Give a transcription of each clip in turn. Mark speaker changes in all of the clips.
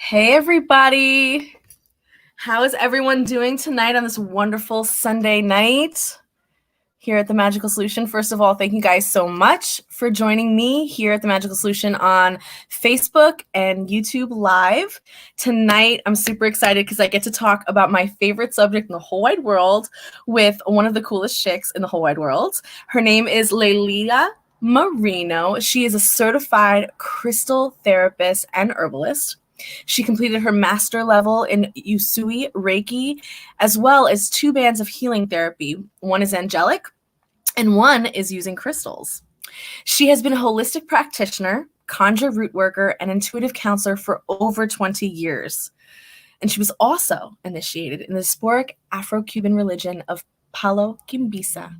Speaker 1: Hey everybody! How is everyone doing tonight on this wonderful Sunday night here at The Magical Solution? First of all, thank you guys so much for joining me here at The Magical Solution on Facebook and YouTube Live. Tonight, I'm super excited because I get to talk about my favorite subject in the whole wide world with one of the coolest chicks in the whole wide world. Her name is Lelia Marino. She is a certified crystal therapist and herbalist. She completed her master level in Usui Reiki, as well as 2 bands of healing therapy. One is angelic, and one is using crystals. She has been a holistic practitioner, conjure rootworker, and intuitive counselor for over 20 years. And she was also initiated in the diasporic Afro-Cuban religion of Palo Kimbisa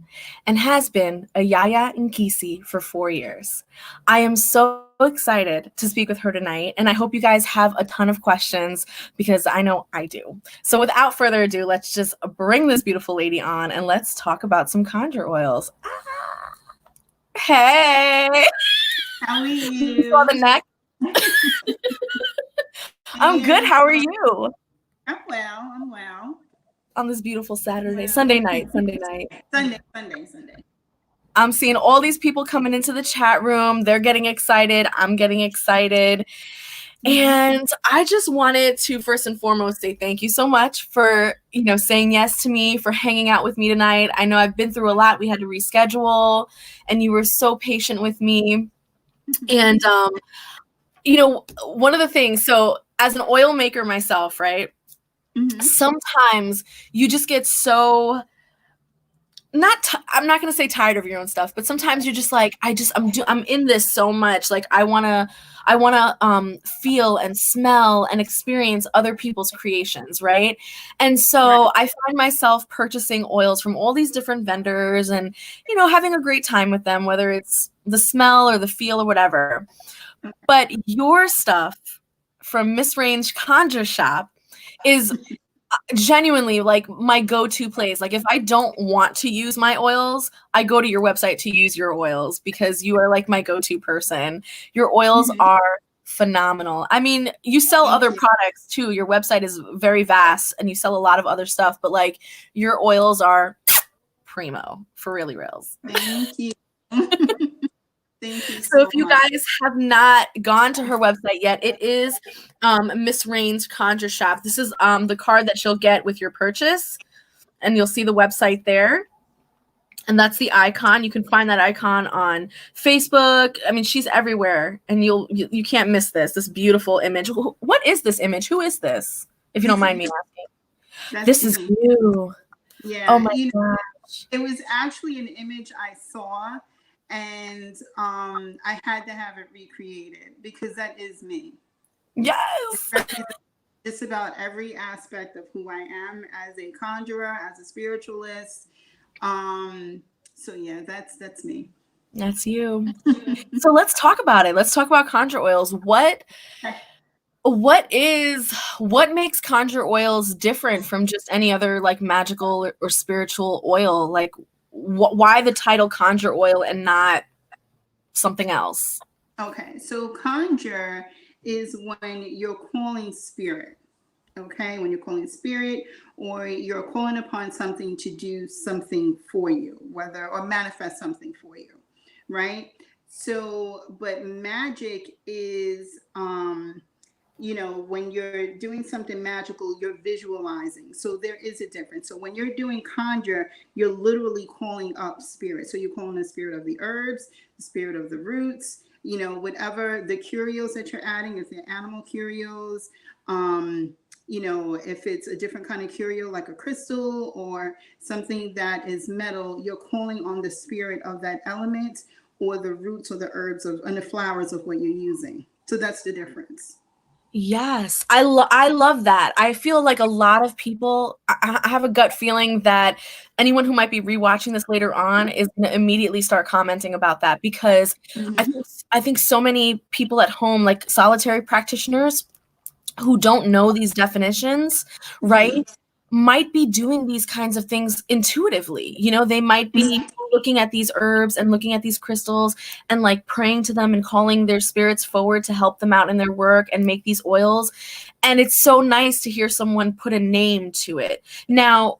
Speaker 1: and has been a Yaya Nkisi for 4 years. I am so excited to speak with her tonight, and I hope you guys have a ton of questions because I know I do. So without further ado, let's just bring this beautiful lady on and let's talk about some conjure oils. Hey!
Speaker 2: How are you?
Speaker 1: You saw the neck? I'm good. How are you?
Speaker 2: I'm well.
Speaker 1: On this beautiful Sunday night.
Speaker 2: Sunday.
Speaker 1: I'm seeing all these people coming into the chat room. They're getting excited. I'm getting excited. And I just wanted to first and foremost say thank you so much for, saying yes to me, for hanging out with me tonight. I know I've been through a lot. We had to reschedule, and you were so patient with me. And, one of the things, so as an oil maker myself, right? Sometimes you just get so I'm not going to say tired of your own stuff, but sometimes you're just like, I'm in this so much. Like I want to feel and smell and experience other people's creations. Right. And so I find myself purchasing oils from all these different vendors and, having a great time with them, whether it's the smell or the feel or whatever. But your stuff from Miss Rain's Conjure Shop is genuinely like my go-to place. Like if I don't want to use my oils, I go to your website to use your oils because you are like my go-to person. Your oils are phenomenal. I mean, you sell other products too. Your website is very vast and you sell a lot of other stuff, but like your oils are primo for really reals.
Speaker 2: Thank you.
Speaker 1: Thank you so if you guys have not gone to her website yet, it is Miss Rain's Conjure Shop. This is the card that she'll get with your purchase, and you'll see the website there. And that's the icon. You can find that icon on Facebook. I mean, she's everywhere, and you can't miss this beautiful image. What is this image? Who is this? If you don't mind me asking. This is you.
Speaker 2: Yeah.
Speaker 1: Oh my gosh.
Speaker 2: It was actually an image I saw. And I had to have it recreated because that is me.
Speaker 1: Yes.
Speaker 2: It's about every aspect of who I am as a conjurer, as a spiritualist. So yeah, that's me.
Speaker 1: That's you. So let's talk about it. Let's talk about conjure oils. What makes conjure oils different from just any other like magical or spiritual oil? Like why the title conjure oil and not something else?
Speaker 2: Okay, so conjure is when you're calling spirit. Okay, when you're calling spirit or you're calling upon something to do something for you, or manifest something for you, right? So, but magic is when you're doing something magical, you're visualizing. So there is a difference. So when you're doing conjure, you're literally calling up spirit. So you're calling the spirit of the herbs, the spirit of the roots, whatever the curios that you're adding, if they're animal curios, if it's a different kind of curio like a crystal or something that is metal, you're calling on the spirit of that element or the roots or the herbs and the flowers of what you're using. So that's the difference.
Speaker 1: Yes, I love that. I feel like a lot of people, I have a gut feeling that anyone who might be rewatching this later on is going to immediately start commenting about that because I think so many people at home, like solitary practitioners who don't know these definitions, right, might be doing these kinds of things intuitively. You know, they might be looking at these herbs and looking at these crystals and like praying to them and calling their spirits forward to help them out in their work and make these oils. And it's so nice to hear someone put a name to it. Now,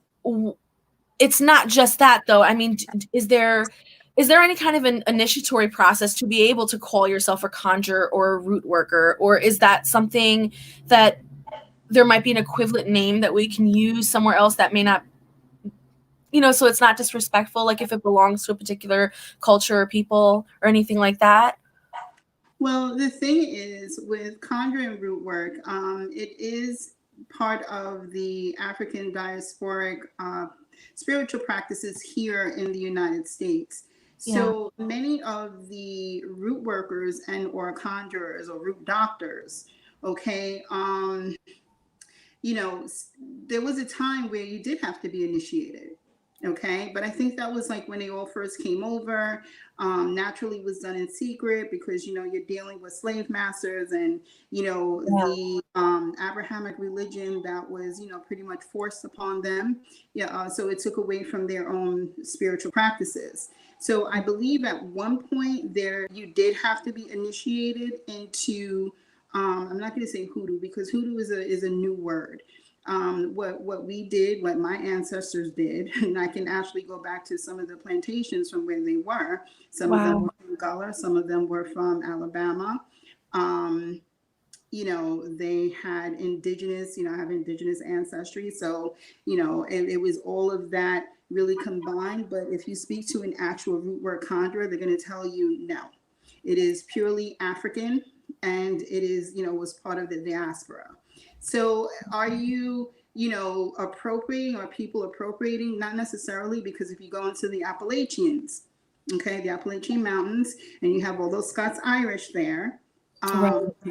Speaker 1: it's not just that though. I mean, is there any kind of an initiatory process to be able to call yourself a conjure or a root worker? Or is that something that there might be an equivalent name that we can use somewhere else that may not, you know, so it's not disrespectful, like if it belongs to a particular culture or people or anything like that?
Speaker 2: Well, the thing is with conjure and root work, it is part of the African diasporic spiritual practices here in the United States. So many of the root workers and or conjurers or root doctors, okay, you know, there was a time where you did have to be initiated. Okay, but I think that was like when they all first came over. Naturally was done in secret because, you know, you're dealing with slave masters and, you know, the Abrahamic religion that was, you know, pretty much forced upon them. Yeah, so it took away from their own spiritual practices. So I believe at one point there you did have to be initiated into, I'm not going to say hoodoo because hoodoo is a new word. What we did, what my ancestors did, and I can actually go back to some of the plantations from where they were. Some of them were from Gullah, some of them were from Alabama. You know, they had indigenous, you know, I have indigenous ancestry. So, you know, it was all of that really combined. But if you speak to an actual root work conjurer, they're going to tell you no. It is purely African and it is, you know, was part of the diaspora. So are you, you know, appropriating or people appropriating? Not necessarily, because if you go into the Appalachians, okay, the Appalachian Mountains, and you have all those Scots Irish there,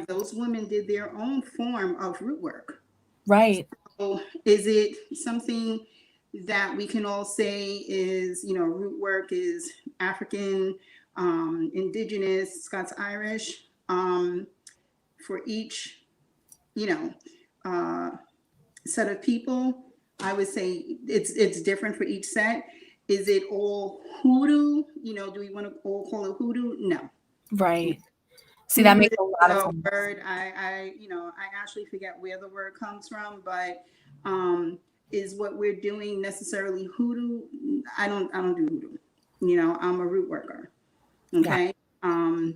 Speaker 2: those women did their own form of root work.
Speaker 1: Right.
Speaker 2: So is it something that we can all say is, you know, root work is African, indigenous, Scots Irish, for each, you know, set of people? I would say it's different for each set. Is it all hoodoo? You know, do we want to all call it hoodoo? No.
Speaker 1: Right. See, that makes a lot of sense.
Speaker 2: Word, you know, I actually forget where the word comes from, but is what we're doing necessarily hoodoo? I don't do hoodoo. You know, I'm a root worker. Okay. Yeah.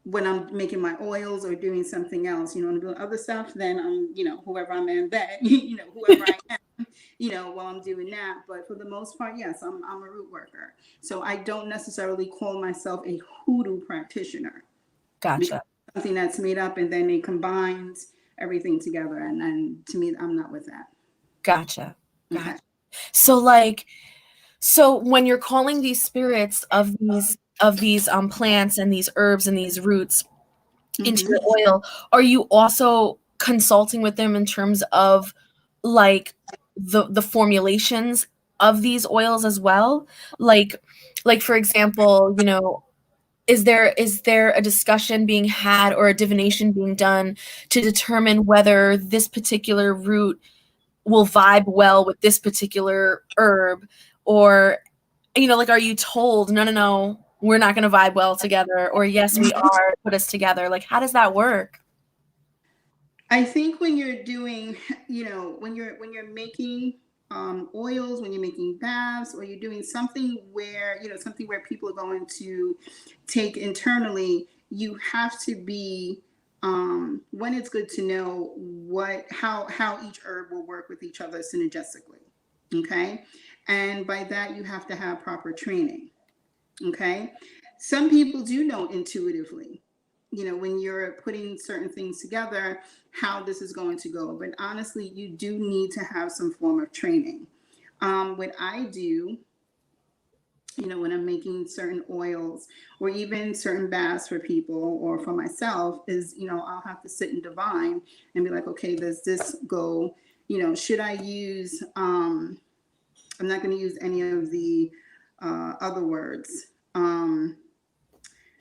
Speaker 2: When I'm making my oils or doing something else, you know, and doing other stuff, then I'm, you know, whoever I'm in bed, you know, whoever I am, you know, while I'm doing that. But for the most part, yes, I'm a root worker. So I don't necessarily call myself a hoodoo practitioner.
Speaker 1: Gotcha.
Speaker 2: Something that's made up and then it combines everything together. And then to me, I'm not with that.
Speaker 1: Gotcha.
Speaker 2: Okay.
Speaker 1: So like, so when you're calling these spirits of these plants and these herbs and these roots into your oil, are you also consulting with them in terms of like the formulations of these oils as well? Like for example, you know, is there a discussion being had or a divination being done to determine whether this particular root will vibe well with this particular herb? Or, you know, like, are you told, no, we're not going to vibe well together, or yes, we are, put us together? Like, how does that work?
Speaker 2: I think when you're doing, you know, when you're making oils, when you're making baths, or you're doing something where, you know, something where people are going to take internally, you have to be, when it's good to know how each herb will work with each other synergistically. Okay. And by that, you have to have proper training. Okay. Some people do know intuitively, you know, when you're putting certain things together, how this is going to go. But honestly, you do need to have some form of training. What I do, you know, when I'm making certain oils or even certain baths for people or for myself is, you know, I'll have to sit and divine and be like, okay, does this go, you know, should I use, I'm not going to use any of the other words.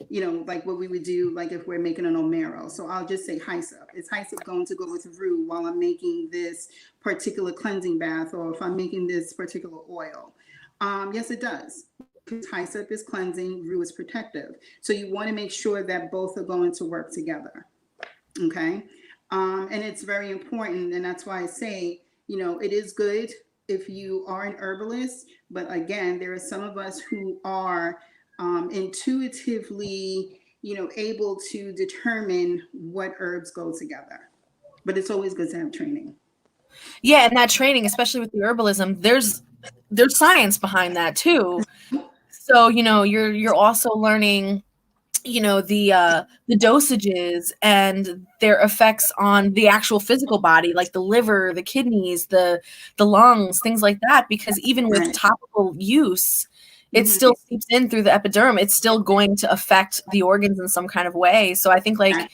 Speaker 2: like what we would do, like if we're making an omero. So I'll just say hyssop. Is hyssop going to go with rue while I'm making this particular cleansing bath, or if I'm making this particular oil? Yes, it does. Because hyssop is cleansing, rue is protective. So you want to make sure that both are going to work together. Okay. And it's very important. And that's why I say, it is good if you are an herbalist. But again, there are some of us who are intuitively, able to determine what herbs go together. But it's always good to have training.
Speaker 1: Yeah, and that training, especially with the herbalism, there's science behind that too. So, you're also learning, the dosages and their effects on the actual physical body, like the liver, the kidneys, the lungs, things like that. Because even with topical use, it still seeps in through the epiderm. It's still going to affect the organs in some kind of way. So I think like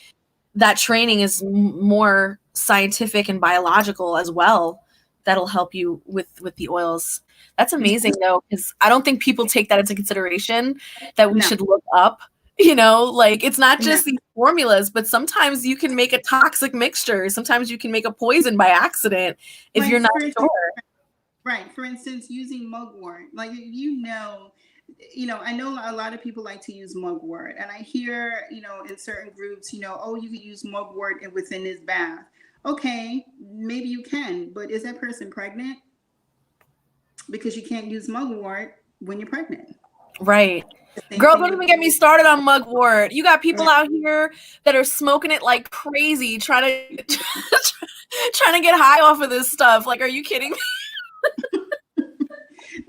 Speaker 1: that training is more scientific and biological as well. That'll help you with the oils. That's amazing though, because I don't think people take that into consideration, that we should look up, like it's not just these formulas, but sometimes you can make a toxic mixture. Sometimes you can make a poison by accident if you're not sure.
Speaker 2: Right. For instance, using mugwort, like, I know a lot of people like to use mugwort, and I hear, in certain groups, oh, you could use mugwort within this bath. Okay, maybe you can, but is that person pregnant? Because you can't use mugwort when you're pregnant.
Speaker 1: Right. Girl, don't even get me started on mugwort. You got people out here that are smoking it like crazy, trying to get high off of this stuff. Like, are you kidding me?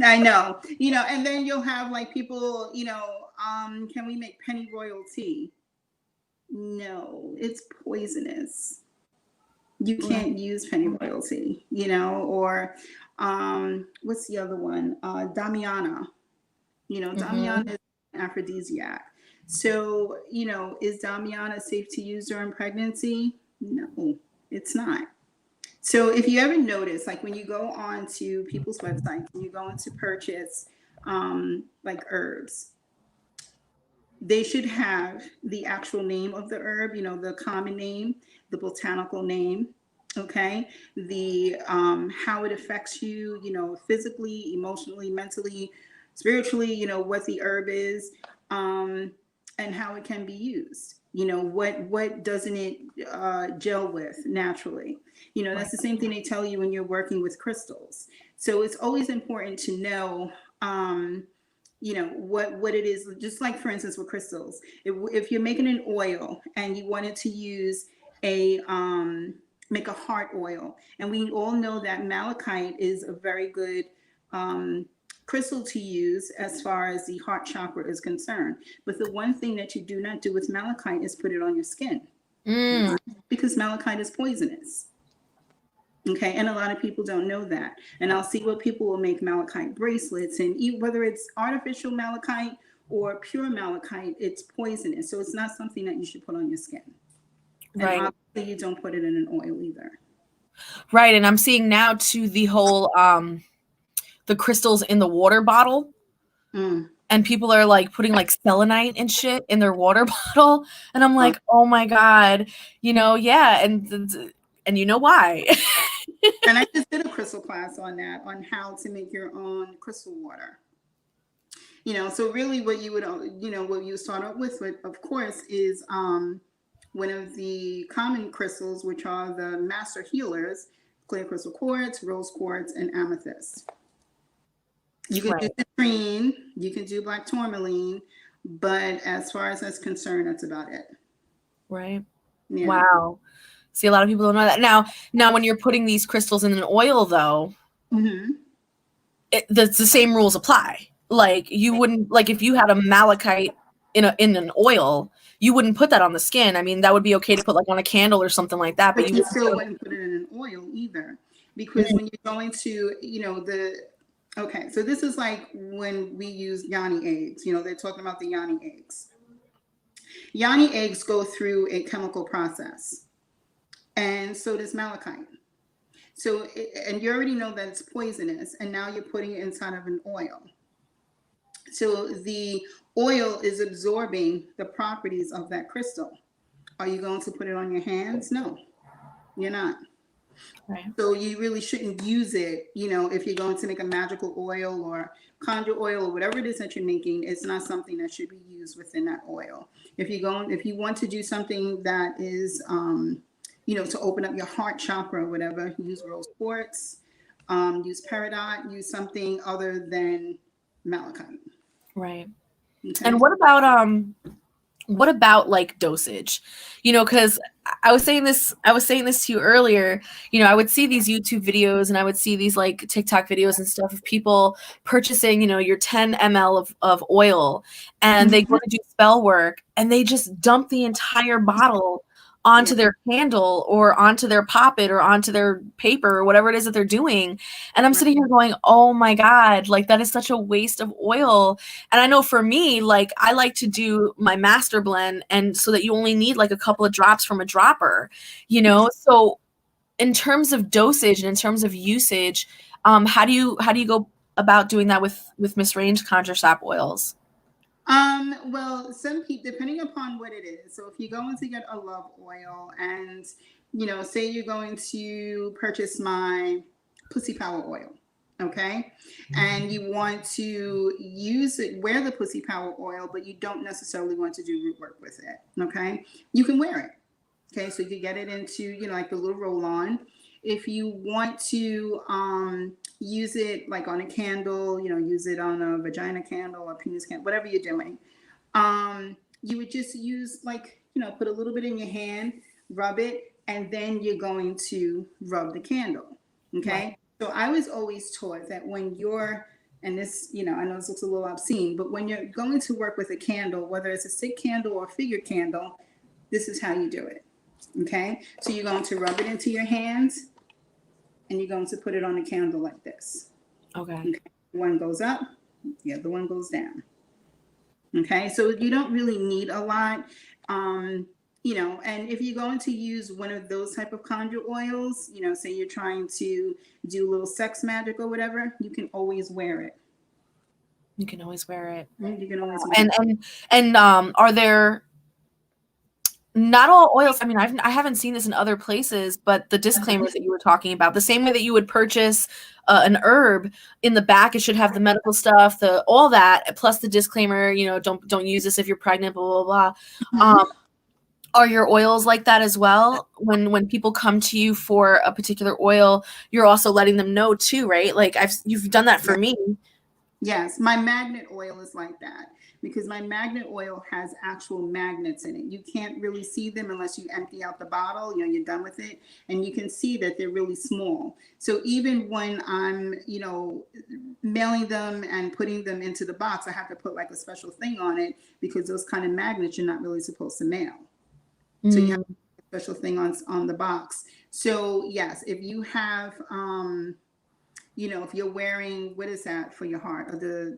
Speaker 2: I know, and then you'll have like people, can we make pennyroyal tea? No, it's poisonous. You can't use pennyroyal tea, or what's the other one? Damiana. Damiana is an aphrodisiac. So, is Damiana safe to use during pregnancy? No, it's not. So if you ever notice, like when you go on to people's websites and you go on to purchase like herbs, they should have the actual name of the herb, the common name, the botanical name, okay, the how it affects you, physically, emotionally, mentally, spiritually, what the herb is, and how it can be used. What doesn't it gel with naturally? That's the same thing they tell you when you're working with crystals. So it's always important to know what it is. Just like, for instance, with crystals, if you're making an oil and you wanted to use make a heart oil, and we all know that malachite is a very good crystal to use as far as the heart chakra is concerned. But the one thing that you do not do with malachite is put it on your skin, because malachite is poisonous. Okay, and a lot of people don't know that. And I'll see what people will make malachite bracelets, and whether it's artificial malachite or pure malachite, it's poisonous. So it's not something that you should put on your skin. Right. And obviously you don't put it in an oil either.
Speaker 1: Right, and I'm seeing now too the whole the crystals in the water bottle. And people are like putting like selenite and shit in their water bottle, and I'm like, oh my god, yeah, and you know why.
Speaker 2: And I just did a crystal class on that, on how to make your own crystal water. So really what you would, what you start out with, of course, is one of the common crystals, which are the master healers: clear crystal quartz, rose quartz, and amethyst. You can do citrine, you can do black tourmaline, but as far as that's concerned, that's about it.
Speaker 1: Right. Yeah. Wow. See, a lot of people don't know that. Now when you're putting these crystals in an oil, though, the same rules apply. Like, you wouldn't, like, if you had a malachite in an oil, you wouldn't put that on the skin. I mean, that would be okay to put like on a candle or something like that,
Speaker 2: but you still wouldn't put it in an oil either, because when you're going to, okay, so this is like when we use yoni eggs. They're talking about the yoni eggs. Yoni eggs go through a chemical process, and so does malachite. So, and you already know that it's poisonous, and now you're putting it inside of an oil. So the oil is absorbing the properties of that crystal. Are you going to put it on your hands? No, you're not.
Speaker 1: Right.
Speaker 2: So you really shouldn't use it, if you're going to make a magical oil or conjure oil or whatever it is that you're making. It's not something that should be used within that oil. If you want to do something that is, to open up your heart chakra or whatever, use rose quartz, use peridot, use something other than malachite.
Speaker 1: Right.
Speaker 2: Okay.
Speaker 1: And what about like dosage? Because I was saying this to you earlier. I would see these YouTube videos and I would see these like TikTok videos and stuff of people purchasing, your 10 ml of oil, and they go to do spell work and they just dump the entire bottle onto their candle or onto their poppet or onto their paper or whatever it is that they're doing. And I'm sitting here going, oh my God, like that is such a waste of oil. And I know for me, like I like to do my master blend, and so that you only need like a couple of drops from a dropper, So in terms of dosage and in terms of usage, how do you go about doing that with Miss Range Conjure Shop oils?
Speaker 2: Well, some people, depending upon what it is. So if you're going to get a love oil and, say you're going to purchase my pussy power oil, okay? And you want to use it, wear the pussy power oil, but you don't necessarily want to do root work with it, okay? You can wear it, okay? So you can get it into, like the little roll-on. If you want to use it like on a candle, use it on a vagina candle or penis candle, whatever you're doing, you would just use like, put a little bit in your hand, rub it, and then you're going to rub the candle, okay? Right. So I was always taught that when you're, and this, I know this looks a little obscene, but when you're going to work with a candle, whether it's a stick candle or a figure candle, this is how you do it, okay? So you're going to rub it into your hands, and you're going to put it on a candle like this. Okay. One goes up, the other one goes down. Okay, so you don't really need a lot, and if you're going to use one of those type of conjure oils, say you're trying to do a little sex magic or whatever, you can always wear it.
Speaker 1: You can always wear it.
Speaker 2: You can always wear it.
Speaker 1: And are there, not all oils, I mean, I haven't seen this in other places, but the disclaimers that you were talking about, the same way that you would purchase an herb, in the back it should have the medical stuff, all that, plus the disclaimer, don't use this if you're pregnant, blah, blah, blah. Are your oils like that as well? When people come to you for a particular oil, you're also letting them know too, right? Like you've done that for me.
Speaker 2: Yes, my magnet oil is like that, because my magnet oil has actual magnets in it. You can't really see them unless you empty out the bottle, you're done with it, and you can see that they're really small. So even when I'm, mailing them and putting them into the box, I have to put like a special thing on it, because those kind of magnets you're not really supposed to mail. So you have a special thing on the box. So yes, if you have, if you're wearing, what is that for your heart? Or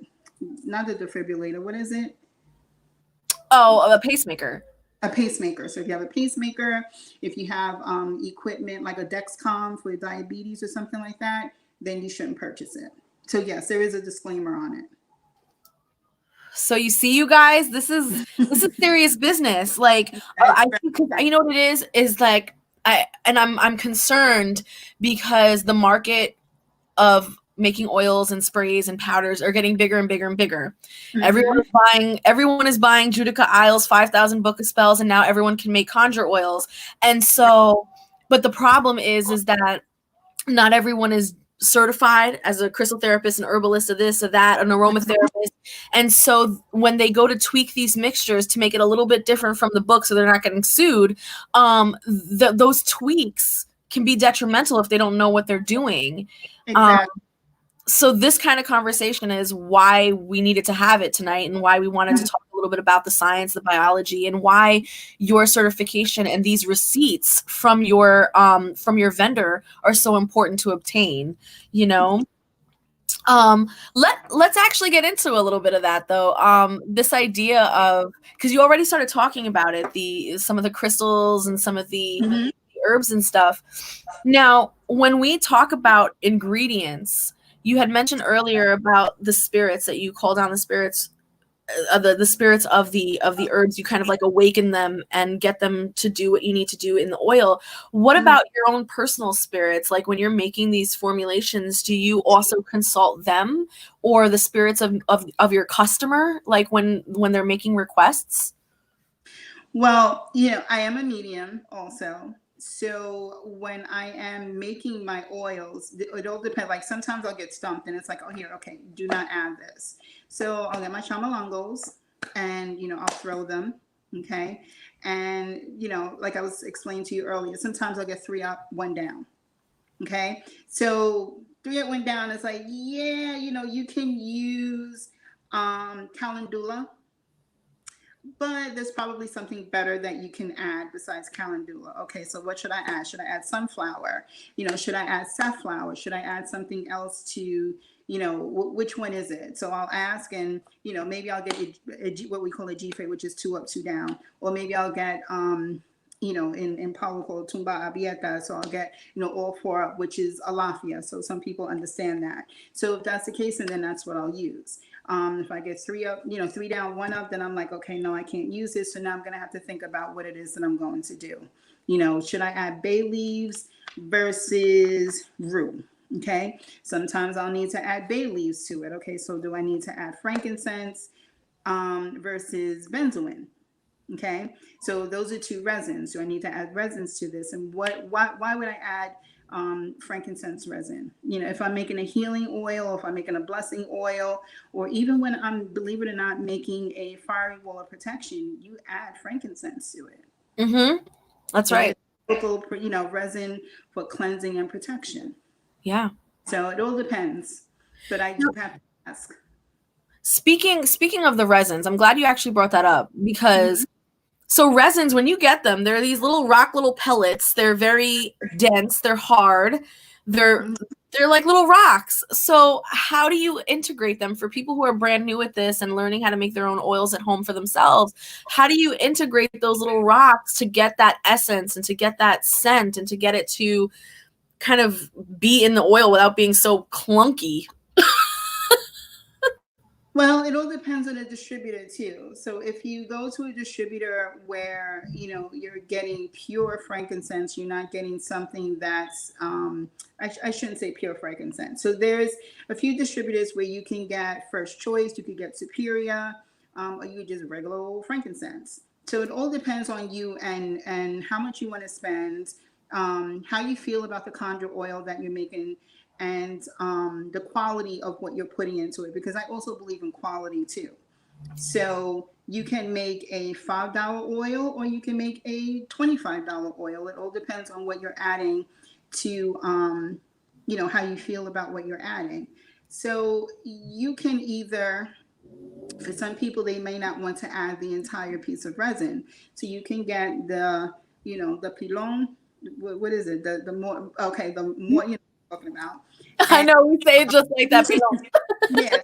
Speaker 2: not the defibrillator, what is it?
Speaker 1: Oh, a pacemaker.
Speaker 2: A pacemaker. So if you have a pacemaker, if you have equipment like a Dexcom for diabetes or something like that, then you shouldn't purchase it. So yes, there is a disclaimer on it.
Speaker 1: So you see, you guys, this is serious business. Like, I think, you know what it is like, I'm concerned because the market of making oils and sprays and powders are getting bigger and bigger and bigger. Everyone is buying Judica Isles 5,000 book of spells, and now everyone can make conjure oils. And so, but the problem is that not everyone is certified as a crystal therapist, an herbalist, of this, of that, an aromatherapist. And so when they go to tweak these mixtures to make it a little bit different from the book so they're not getting sued, those tweaks can be detrimental if they don't know what they're doing. Exactly. So this kind of conversation is why we needed to have it tonight, and why we wanted to talk a little bit about the science, the biology, and why your certification and these receipts from your vendor are so important to obtain. Let's actually get into a little bit of that, though. This idea of, because you already started talking about it, some of the crystals and some of the herbs and stuff. Now, when we talk about ingredients, you had mentioned earlier about the spirits, that you call down the spirits the spirits of the herbs, you kind of like awaken them and get them to do what you need to do in the oil. What about your own personal spirits? Like when you're making these formulations, do you also consult them or the spirits of your customer, like when they're making requests?
Speaker 2: Well, I am a medium also. So when I am making my oils, it all depends. Like sometimes I'll get stumped and it's like, oh, here, okay, do not add this. So I'll get my chamalongos and, I'll throw them. Okay. And, like I was explaining to you earlier, sometimes I'll get 3 up, 1 down. Okay. So 3 up, 1 down. It's like, yeah, you can use calendula, but there's probably something better that you can add besides calendula. Okay, so what should I add? Should I add sunflower? Should I add safflower? Should I add something else to, which one is it? So I'll ask, and maybe I'll get what we call a jife, which is 2 up, 2 down, or maybe I'll get in Palo called tumba abieta. So I'll get, all 4 up, which is alafia. So some people understand that. So if that's the case, and then that's what I'll use. If I get 3 up, 3 down, 1 up, then I'm like, okay, no, I can't use this. So now I'm going to have to think about what it is that I'm going to do. Should I add bay leaves versus rue? Okay. Sometimes I'll need to add bay leaves to it. Okay. So do I need to add frankincense versus benzoin? Okay. So those are 2 resins. Do I need to add resins to this? And why would I add frankincense resin? If I'm making a healing oil, or if I'm making a blessing oil, or even when I'm, believe it or not, making a fiery wall of protection, you add frankincense to it.
Speaker 1: Mm-hmm. That's right.
Speaker 2: Local, resin for cleansing and protection.
Speaker 1: Yeah.
Speaker 2: So it all depends, but I do have to ask.
Speaker 1: Speaking of the resins, I'm glad you actually brought that up because so resins, when you get them, they're these little pellets. They're very dense. They're hard. They're like little rocks. So how do you integrate them for people who are brand new at this and learning how to make their own oils at home for themselves? How do you integrate those little rocks to get that essence and to get that scent and to get it to kind of be in the oil without being so clunky?
Speaker 2: Well, it all depends on the distributor too. So if you go to a distributor where you're getting pure frankincense, you're not getting something that's I shouldn't say pure frankincense. So there's a few distributors where you can get First Choice, you could get Superior, or you just regular old frankincense. So it all depends on you and how much you want to spend, how you feel about the conjure oil that you're making, and the quality of what you're putting into it, because I also believe in quality too. So you can make a $5 oil or you can make a $25 oil. It all depends on what you're adding to how you feel about what you're adding. So you can either, for some people, they may not want to add the entire piece of resin, so you can get the the pilon. What is it? The more, okay, the more talking about.
Speaker 1: I know we say it just like that.
Speaker 2: Yeah.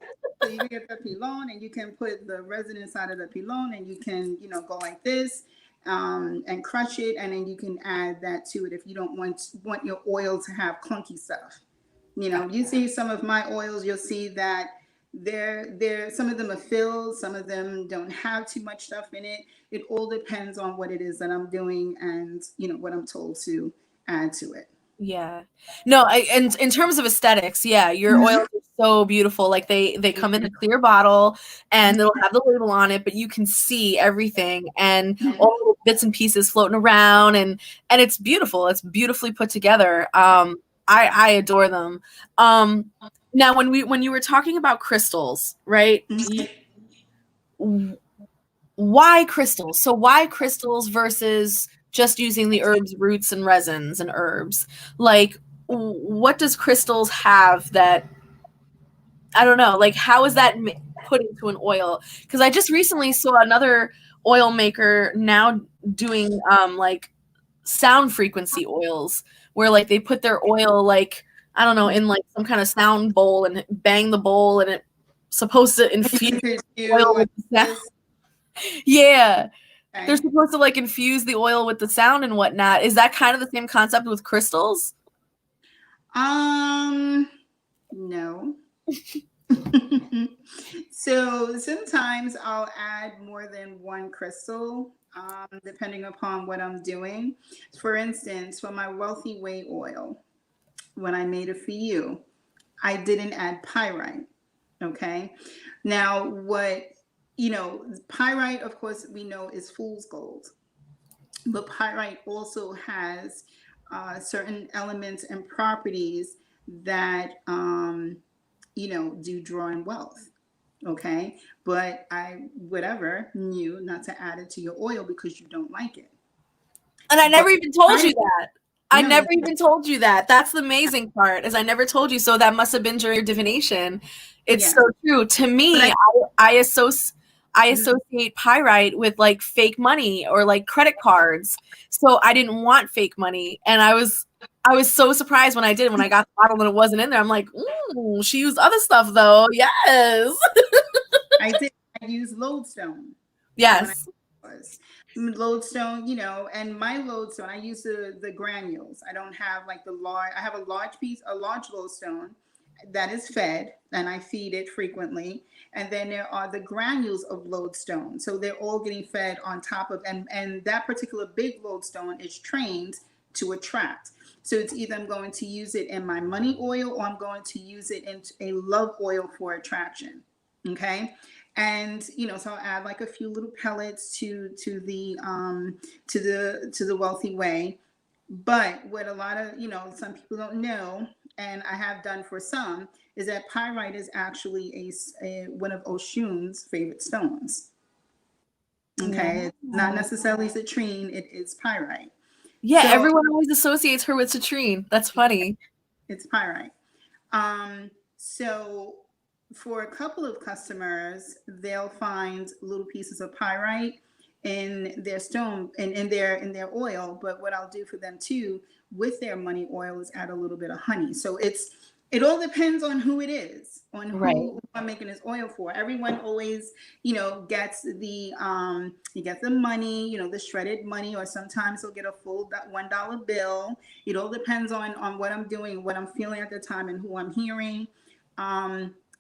Speaker 2: So you can get the pilon and you can put the resin inside of the pilon and you can, go like this and crush it. And then you can add that to it if you don't want your oil to have clunky stuff. You see some of my oils, you'll see that they're some of them are filled, some of them don't have too much stuff in it. It all depends on what it is that I'm doing and, what I'm told to add to it.
Speaker 1: Yeah. No, and in terms of aesthetics, yeah, your oils are so beautiful. Like they come in a clear bottle and it'll have the label on it, but you can see everything and all the bits and pieces floating around and it's beautiful. It's beautifully put together. I adore them. Now when you were talking about crystals, right? Why crystals? So why crystals versus just using the herbs, roots, and resins and herbs? Like, what does crystals have that, I don't know, like how is that put into an oil? Because I just recently saw another oil maker now doing like sound frequency oils where like they put their oil like, I don't know, in like some kind of sound bowl and bang the bowl and it's supposed to infuse oil with the sound. Yeah. Okay. They're supposed to like infuse the oil with the sound and whatnot. Is that kind of the same concept with crystals?
Speaker 2: No. So sometimes I'll add more than one crystal, depending upon what I'm doing. For instance, for my Wealthy Way oil, when I made it for you, I didn't add pyrite. Okay. Now, pyrite, of course, we know is fool's gold, but pyrite also has certain elements and properties that, do draw in wealth. Okay. But I, whatever, knew not to add it to your oil because you don't like it.
Speaker 1: And I
Speaker 2: But
Speaker 1: never even told you that. I
Speaker 2: no,
Speaker 1: never even told you that. That's the amazing part, is I never told you. So that must have been during your divination. It's
Speaker 2: yeah.
Speaker 1: so true. To me, I associate pyrite with like fake money or like credit cards. So I didn't want fake money. And I was so surprised when I did, when I got the bottle and it wasn't in there. I'm like, ooh, she used other stuff though. Yes.
Speaker 2: I did. I used lodestone. When I
Speaker 1: Yes.
Speaker 2: was lodestone, and my lodestone, I use the granules. I don't have like the large. I have a large lodestone that is fed, and I feed it frequently. And then there are the granules of lodestone, so they're all getting fed on top of, and that particular big lodestone is trained to attract. So it's either I'm going to use it in my money oil or I'm going to use it in a love oil for attraction. Okay. And so I'll add like a few little pellets to the Wealthy Way. But what a lot of some people don't know, and I have done for some, is that pyrite is actually a one of Oshun's favorite stones. Okay, it's not necessarily citrine; it is pyrite.
Speaker 1: Yeah,
Speaker 2: So
Speaker 1: everyone always associates her with citrine. That's funny.
Speaker 2: it's pyrite. So for a couple of customers, they'll find little pieces of pyrite in their stone and in their oil. But what I'll do for them too with their money oil is add a little bit of honey. So it all depends on who it is, on
Speaker 1: Right.
Speaker 2: who I'm making this oil for. Everyone always, gets you get the money, the shredded money, or sometimes they'll get a full $1 bill. It all depends on what I'm doing, what I'm feeling at the time, and who I'm hearing.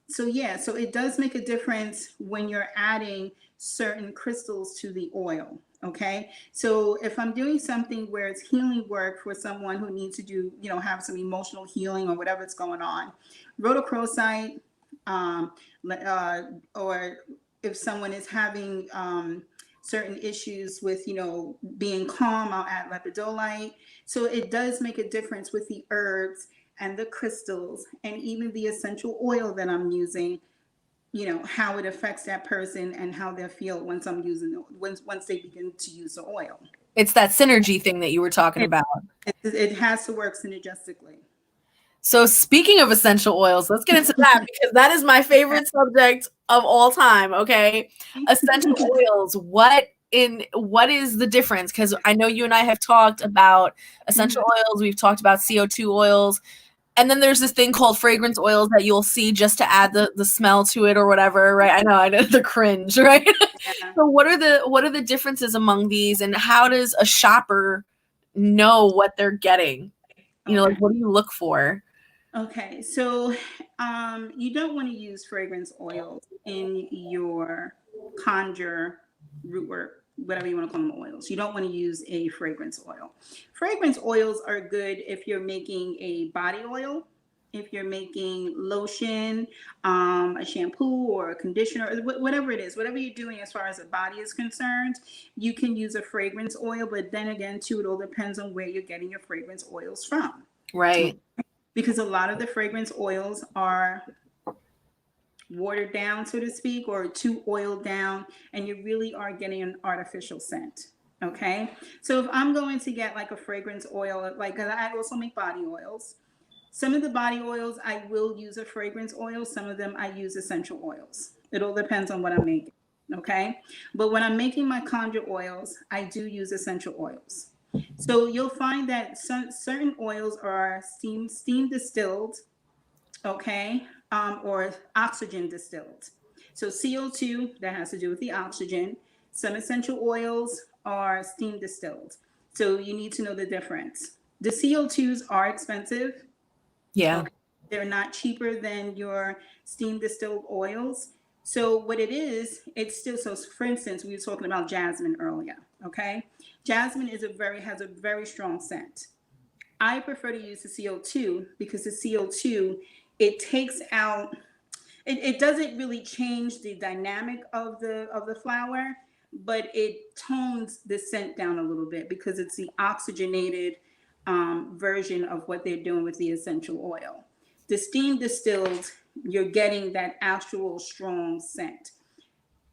Speaker 2: So yeah, so it does make a difference when you're adding certain crystals to the oil. Okay, so if I'm doing something where it's healing work for someone who needs to do, have some emotional healing or whatever's going on, rhodochrosite, or if someone is having certain issues with, being calm, I'll add lepidolite. So it does make a difference with the herbs and the crystals and even the essential oil that I'm using, how it affects that person and how they feel once I'm using it, once they begin to use the oil.
Speaker 1: It's that synergy thing that you were talking about.
Speaker 2: It has to work synergistically.
Speaker 1: So speaking of essential oils, let's get into that, because that is my favorite subject of all time. Okay. Essential oils. What is the difference? Because I know you and I have talked about essential oils. We've talked about CO2 oils. And then there's this thing called fragrance oils that you'll see just to add the smell to it or whatever, right? I know the cringe, right?
Speaker 2: Yeah.
Speaker 1: So what are the differences among these, and how does a shopper know what they're getting? Like, what do you look for?
Speaker 2: Okay, so you don't want to use fragrance oils in your Conjure, Rootwork, whatever you want to call them, oils. You don't want to use a fragrance oil. Fragrance oils are good if you're making a body oil, if you're making lotion, a shampoo or a conditioner, or whatever it is, whatever you're doing as far as the body is concerned, you can use a fragrance oil. But then again, too, it all depends on where you're getting your fragrance oils from.
Speaker 1: Right.
Speaker 2: Because a lot of the fragrance oils are watered down, so to speak, or too oiled down, and you really are getting an artificial scent. Okay, so if I'm going to get like a fragrance oil, like I also make body oils. Some of the body oils I will use a fragrance oil. Some of them I use essential oils. It all depends on what I'm making. Okay, but when I'm making my conjure oils, I do use essential oils. So you'll find that certain oils are steam distilled, okay, or oxygen distilled. So CO2, that has to do with the oxygen. Some essential oils are steam distilled. So you need to know the difference. The CO2s are expensive.
Speaker 1: Yeah.
Speaker 2: Okay. They're not cheaper than your steam distilled oils. So what it is, it's still, so for instance, we were talking about jasmine earlier, okay? Jasmine has a very strong scent. I prefer to use the CO2 because the CO2, it takes out, it doesn't really change the dynamic of the flower, but it tones the scent down a little bit because it's the oxygenated version of what they're doing with the essential oil. The steam distilled, you're getting that actual strong scent.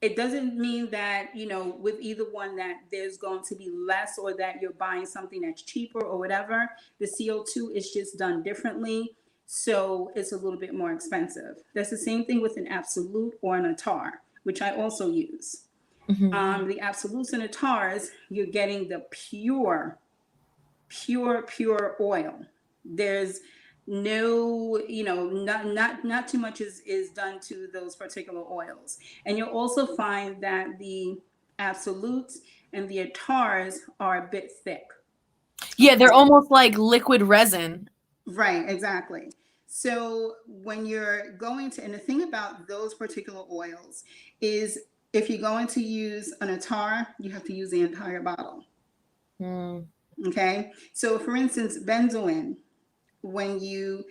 Speaker 2: It doesn't mean that, you know, with either one that there's going to be less or that you're buying something that's cheaper or whatever. The CO2 is just done differently. So it's a little bit more expensive. That's the same thing with an absolute or an attar, which I also use. The absolutes and attars, you're getting the pure oil. There's no, you know, not too much is done to those particular oils. And you'll also find that the absolutes and the attars are a bit thick.
Speaker 1: Yeah, they're almost like liquid resin.
Speaker 2: Right, exactly. So when you're going to, and the thing about those particular oils is if you're going to use an attar, you have to use the entire bottle. Okay. So for instance, benzoin, when you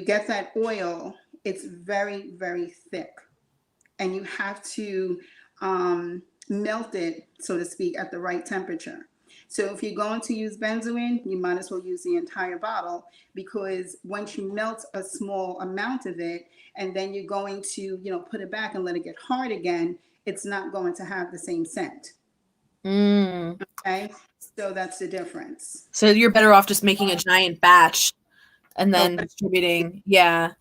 Speaker 2: get that oil, it's very, very thick, and you have to melt it, so to speak, at the right temperature. So if you're going to use benzoin, you might as well use the entire bottle, because once you melt a small amount of it and then you're going to, you know, put it back and let it get hard again, it's not going to have the same scent. Okay, so that's the difference.
Speaker 1: So you're better off just making a giant batch and then distributing. Yeah.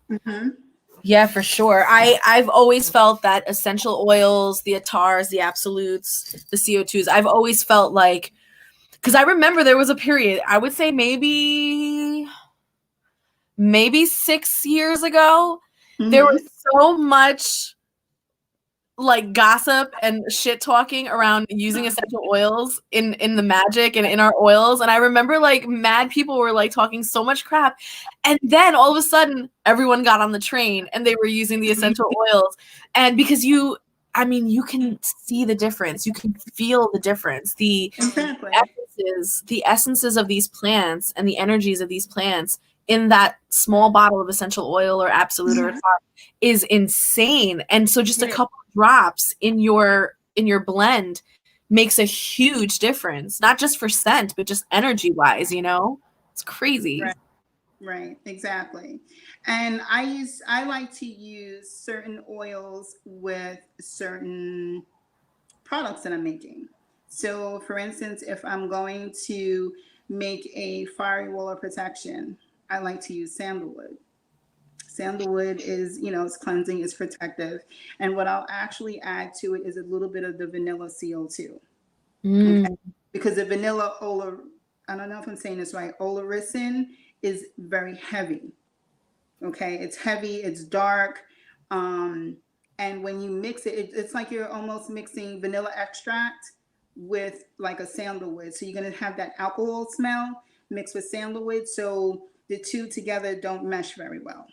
Speaker 1: Yeah, for sure. I've always felt that essential oils, the attars, the absolutes, the CO2s, I've always felt like, because I remember there was a period, I would say maybe 6 years ago, there was so much like gossip and shit talking around using essential oils in the Magick and in our oils. And I remember like mad people were like talking so much crap. And then all of a sudden everyone got on the train and they were using the essential oils. And because you can see the difference. You can feel the difference. The essences of these plants and the energies of these plants in that small bottle of essential oil or absolute or attar is insane. And so just a couple of drops in your blend makes a huge difference, not just for scent, but just energy wise, you know? It's crazy.
Speaker 2: Right, exactly. And I like to use certain oils with certain products that I'm making. So for instance, if I'm going to make a fiery wall of protection, I like to use sandalwood. Sandalwood is, you know, it's cleansing, it's protective. And what I'll actually add to it is a little bit of the vanilla CO2. Okay? Because the vanilla I don't know if I'm saying this right, oloricin is very heavy. Okay, it's heavy, it's dark. And when you mix it, it's like you're almost mixing vanilla extract with like a sandalwood. So you're going to have that alcohol smell mixed with sandalwood. So the two together don't mesh very well.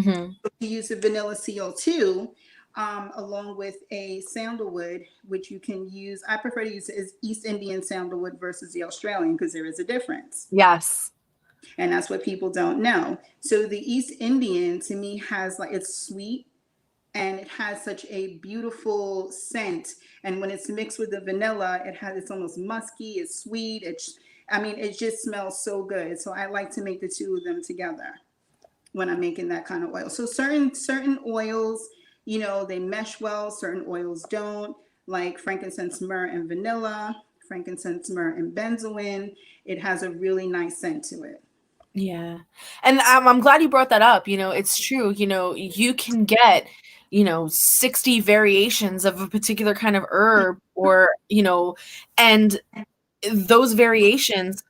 Speaker 2: So you use the vanilla CO2 along with a sandalwood, which you can use. I prefer to use East Indian sandalwood versus the Australian because there is a difference.
Speaker 1: Yes.
Speaker 2: And that's what people don't know. So the East Indian to me has like, it's sweet and it has such a beautiful scent. And when it's mixed with the vanilla, it's almost musky, it's sweet. It just smells so good. So I like to make the two of them together when I'm making that kind of oil. So certain oils, you know, they mesh well, certain oils don't, like frankincense, myrrh, and vanilla, frankincense, myrrh, and benzoin. It has a really nice scent to it.
Speaker 1: Yeah. And I'm glad you brought that up. You know, it's true. You know, you can get, 60 variations of a particular kind of herb or, and those variations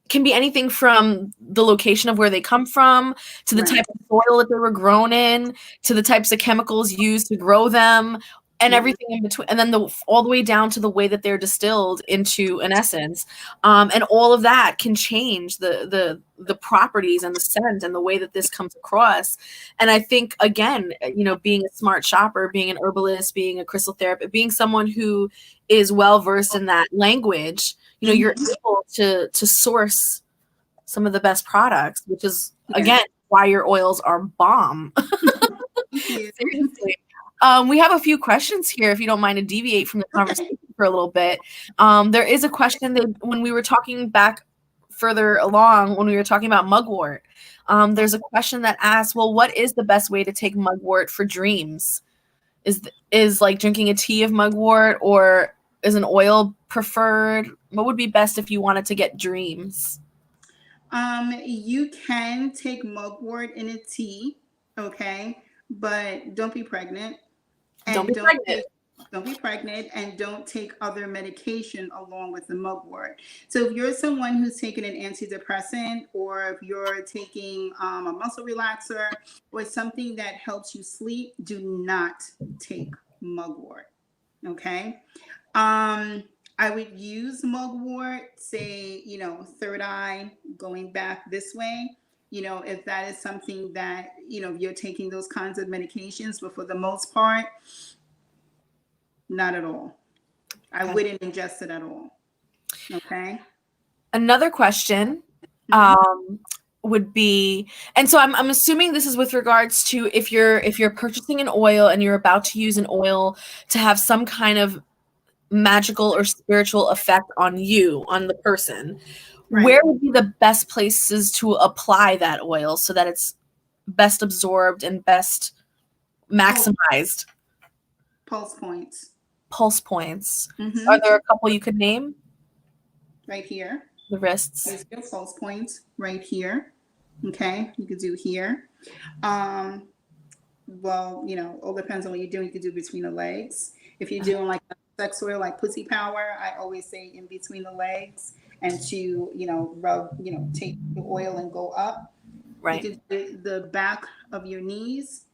Speaker 1: can be anything from the location of where they come from to the type of soil that they were grown in to the types of chemicals used to grow them. and everything in between, and then all the way down to the way that they're distilled into an essence, and all of that can change the properties and the scent and the way that this comes across. And I think, again, being a smart shopper, being an herbalist, being a crystal therapist, being someone who is well versed in that language, you're able to source some of the best products, which is again why your oils are bomb. Seriously. We have a few questions here, if you don't mind to deviate from the conversation for a little bit. There is a question that when we were talking back further along, when we were talking about mugwort, there's a question that asks, well, what is the best way to take mugwort for dreams? Is like drinking a tea of mugwort, or is an oil preferred? What would be best if you wanted to get dreams?
Speaker 2: You can take mugwort in a tea, okay, but don't be pregnant. And don't be pregnant, and don't take other medication along with the mugwort. So if you're someone who's taking an antidepressant, or if you're taking a muscle relaxer or something that helps you sleep, do not take mugwort. Okay. I would use mugwort, say, third eye, going back this way, if that is something that, you're taking those kinds of medications, but for the most part, not at all. I wouldn't ingest it at all. Okay.
Speaker 1: Another question would be, and so I'm assuming this is with regards to if you're purchasing an oil and you're about to use an oil to have some kind of magical or spiritual effect on you, on the person, right, where would be the best places to apply that oil so that it's best absorbed and best maximized?
Speaker 2: Pulse points.
Speaker 1: Pulse points. Are there a couple you could name?
Speaker 2: Right here.
Speaker 1: The wrists.
Speaker 2: There's your pulse points right here. Okay, you could do here. Well, all depends on what you're doing. You could do between the legs. If you're doing like a sex oil, like pussy power, I always say in between the legs, and to rub, take the oil and go up. Right. You could do the back of your knees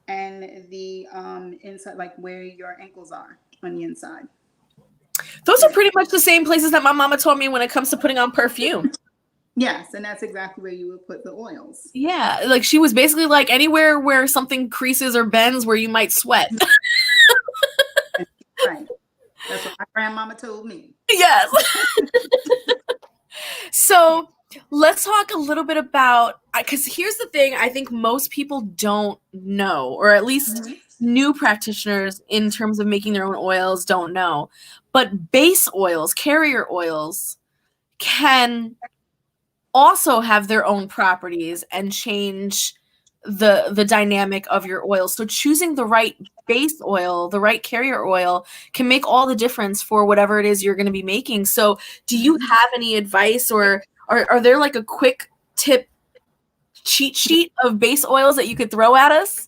Speaker 2: and the inside, like where your ankles are on the inside.
Speaker 1: Those are pretty much the same places that my mama told me when it comes to putting on perfume.
Speaker 2: Yes, and that's exactly where you would put the oils.
Speaker 1: Yeah, like she was basically like anywhere where something creases or bends where you might sweat.
Speaker 2: Right. That's what my grandmama told me.
Speaker 1: Yes. So let's talk a little bit about, because here's the thing I think most people don't know, or at least new practitioners in terms of making their own oils don't know. But base oils, carrier oils, can also have their own properties and change the dynamic of your oil. So choosing the right base oil, the right carrier oil, can make all the difference for whatever it is you're going to be making. So do you have any advice, or are there like a quick tip cheat sheet of base oils that you could throw at us?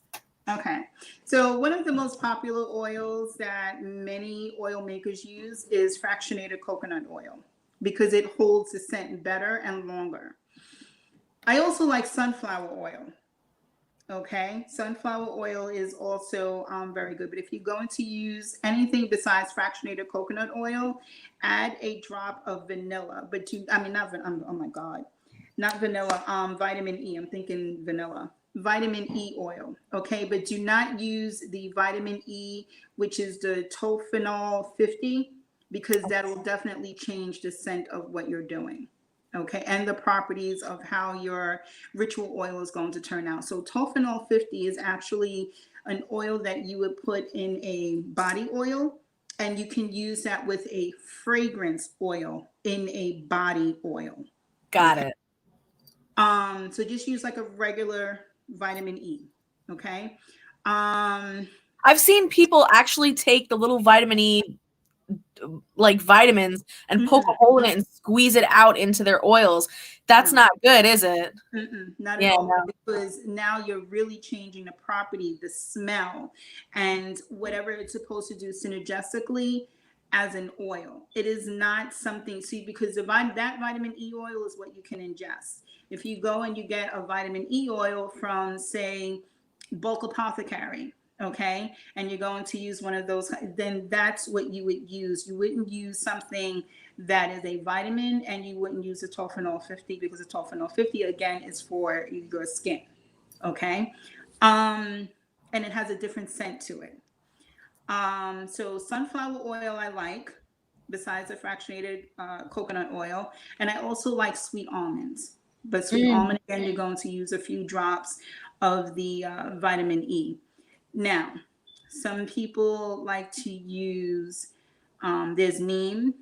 Speaker 2: Okay. So one of the most popular oils that many oil makers use is fractionated coconut oil, because it holds the scent better and longer. I also like sunflower oil. Okay, sunflower oil is also very good. But if you're going to use anything besides fractionated coconut oil, add a drop of vanilla. But oh my God, not vanilla. Vitamin E. I'm thinking vanilla. Vitamin E oil. Okay, but do not use the vitamin E, which is the tophenol 50, because that will definitely change the scent of what you're doing. Okay, and the properties of how your ritual oil is going to turn out. So tophenol 50 is actually an oil that you would put in a body oil, and you can use that with a fragrance oil in a body oil.
Speaker 1: Got it.
Speaker 2: So just use like a regular vitamin E. Okay.
Speaker 1: I've seen people actually take the little vitamin E, like vitamins, and poke a hole in it and squeeze it out into their oils. That's not good, is it?
Speaker 2: Not at all. No. Because now you're really changing the property, the smell, and whatever it's supposed to do synergistically as an oil. It is not something, because that vitamin E oil is what you can ingest. If you go and you get a vitamin E oil from, say, Bulk Apothecary, okay, and you're going to use one of those, then that's what you would use. You wouldn't use something that is a vitamin, and you wouldn't use a tolfenol 50, because the tolfenol 50 again is for your skin, okay, and it has a different scent to it. So sunflower oil I like, besides the fractionated coconut oil, and I also like sweet almonds. But sweet almond, again, you're going to use a few drops of the vitamin E. Now, some people like to use, there's neem,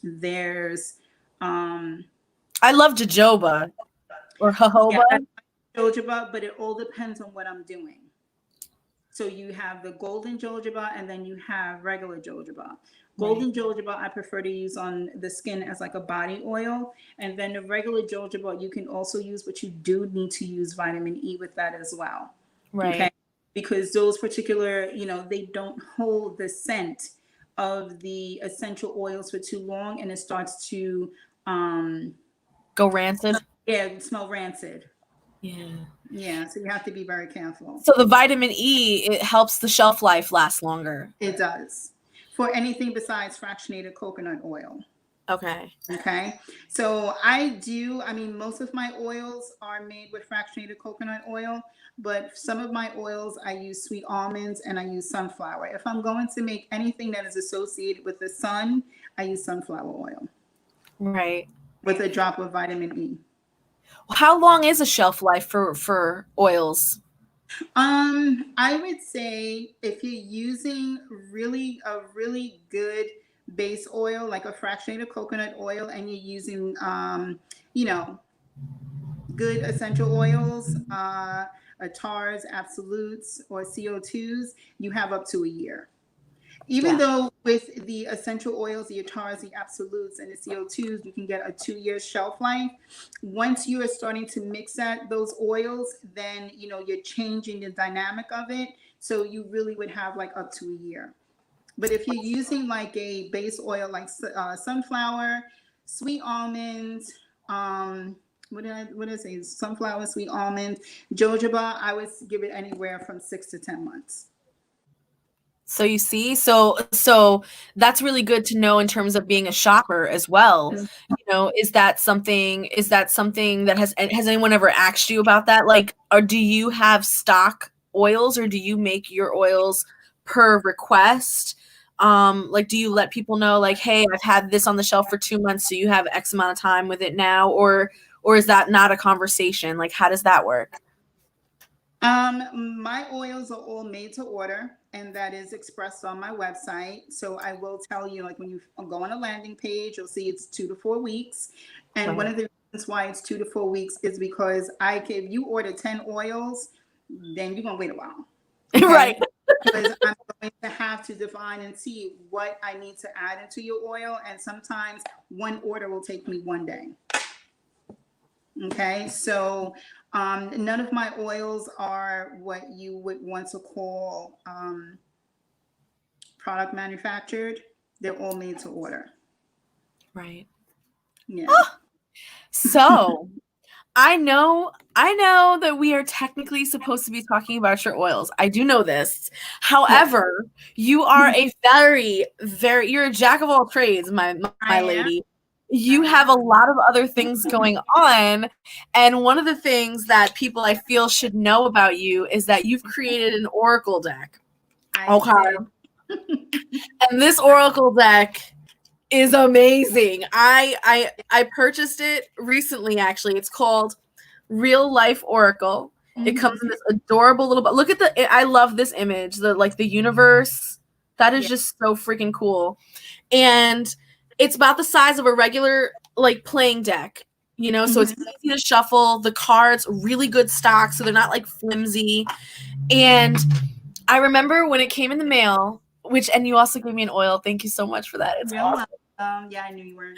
Speaker 2: there's,
Speaker 1: I love jojoba or jojoba.
Speaker 2: yeah, jojoba, but it all depends on what I'm doing. So you have the golden jojoba, and then you have regular jojoba. Golden jojoba I prefer to use on the skin as like a body oil, and then the regular jojoba you can also use, but you do need to use vitamin E with that as well.
Speaker 1: Right.
Speaker 2: Okay, because those particular, they don't hold the scent of the essential oils for too long, and it starts to
Speaker 1: go rancid.
Speaker 2: Yeah, smell rancid.
Speaker 1: Yeah.
Speaker 2: Yeah, so you have to be very careful.
Speaker 1: So the vitamin E, it helps the shelf life last longer.
Speaker 2: It does. For anything besides fractionated coconut oil.
Speaker 1: Okay.
Speaker 2: Okay. So most of my oils are made with fractionated coconut oil, but some of my oils I use sweet almonds and I use sunflower. If I'm going to make anything that is associated with the sun, I use sunflower oil.
Speaker 1: Right.
Speaker 2: With a drop of vitamin E.
Speaker 1: How long is a shelf life for oils?
Speaker 2: I would say if you're using a really good base oil, like a fractionated coconut oil, and you're using, good essential oils, tars, absolutes, or CO2s, you have up to a year. Even though with the essential oils, the tars, the absolutes, and the CO2s, you can get a 2-year shelf life. Once you are starting to mix those oils, then you're changing the dynamic of it. So you really would have like up to a year. But if you're using like a base oil like sunflower, sweet almonds, what did I say? Sunflower, sweet almond, jojoba, I would give it anywhere from 6 to 10 months.
Speaker 1: So you see, so that's really good to know in terms of being a shopper as well. Is that something that has anyone ever asked you about that? Like, or do you have stock oils, or do you make your oils per request? Like, do you let people know, like, hey, I've had this on the shelf for 2 months, so you have X amount of time with it now, or is that not a conversation? Like, how does that work?
Speaker 2: My oils are all made to order, and that is expressed on my website. So I will tell you, like when you go on a landing page, you'll see it's 2 to 4 weeks. And one of the reasons why it's 2 to 4 weeks is because if you order 10 oils, then you're going to wait a while. Okay?
Speaker 1: Right.
Speaker 2: Because I'm going to have to define and see what I need to add into your oil. And sometimes one order will take me 1 day. Okay, so none of my oils are what you would want to call product manufactured. They're all made to order.
Speaker 1: Right.
Speaker 2: Yeah.
Speaker 1: Oh, so I know that we are technically supposed to be talking about your oils. I do know this. However, you are a you're a jack of all trades, my lady. You have a lot of other things going on. And one of the things that people I feel should know about you is that you've created an oracle deck. Okay. And this oracle deck is amazing. I purchased it recently, actually. It's called Real Life Oracle. It comes in this adorable little book. Look at I love this image, the universe. That is just so freaking cool. And it's about the size of a regular like playing deck, so it's easy to shuffle. The cards, really good stock, so they're not like flimsy. And I remember when it came in the mail, and you also gave me an oil. Thank you so much for that. It's awesome.
Speaker 2: Yeah, I knew you weren't.